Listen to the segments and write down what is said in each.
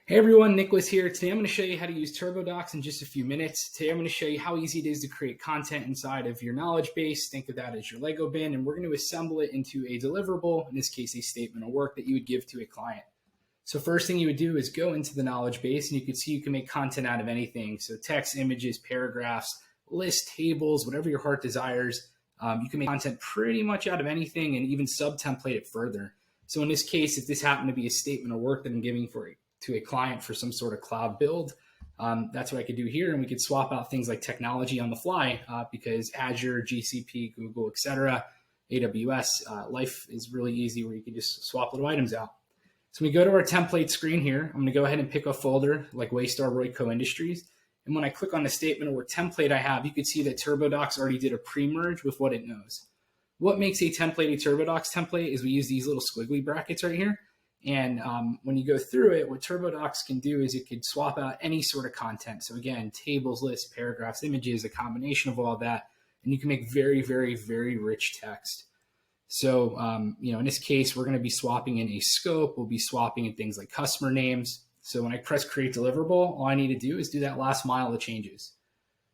Hey everyone, Nicholas here. Today I'm going to show you how to use TurboDocx in just a few minutes. Today I'm going to show you how easy it is to create content inside of your knowledge base. Think of that as your Lego bin, and we're going to assemble it into a deliverable, in this case a statement of work that you would give to a client. So first thing you would do is go into the knowledge base, and you can see you can make content out of anything. So text, images, paragraphs, lists, tables, whatever your heart desires. You can make content pretty much out of anything and even sub-template it further. So in this case, if this happened to be a statement of work that I'm giving to a client for some sort of cloud build, that's what I could do here. And we could swap out things like technology on the fly because Azure, GCP, Google, etc., AWS, life is really easy where you can just swap little items out. So we go to our template screen here. I'm going to go ahead and pick a folder like Waystar Royco Industries. And when I click on the statement of work template I have, you can see that TurboDocx already did a pre-merge with what it knows. What makes a template a TurboDocx template is we use these little squiggly brackets right here. And when you go through it, what TurboDocx can do is it could swap out any sort of content. So again, tables, lists, paragraphs, images, a combination of all of that. And you can make very, very, very rich text. So, in this case, we're going to be swapping in a scope. We'll be swapping in things like customer names. So when I press create deliverable, all I need to do is do that last mile of changes.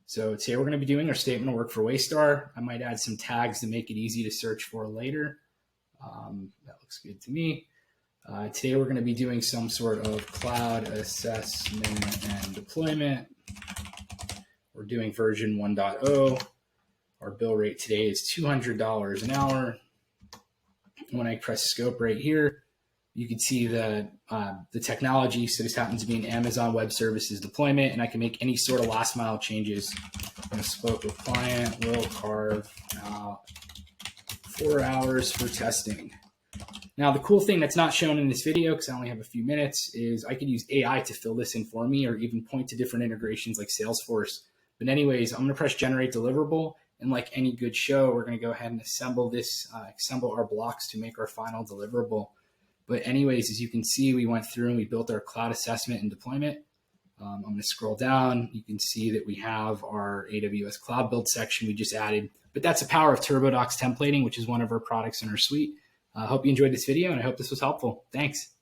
So today we're going to be doing our statement of work for Waystar. I might add some tags to make it easy to search for later. That looks good to me. Today we're going to be doing some sort of cloud assessment and deployment. We're doing version 1.0. Our bill rate today is $200 an hour. When I press scope right here, you can see the technology. So this happens to be an Amazon Web Services deployment, and I can make any sort of last mile changes. I'm going to spoke with client, will carve out 4 hours for testing. Now, the cool thing that's not shown in this video, because I only have a few minutes, is I could use AI to fill this in for me or even point to different integrations like Salesforce. But anyways, I'm going to press generate deliverable. And like any good show, we're going to go ahead and assemble our blocks to make our final deliverable. But anyways, as you can see, we went through and we built our cloud assessment and deployment. I'm going to scroll down. You can see that we have our AWS cloud build section we just added. But that's the power of TurboDocx templating, which is one of our products in our suite. I hope you enjoyed this video, and I hope this was helpful. Thanks.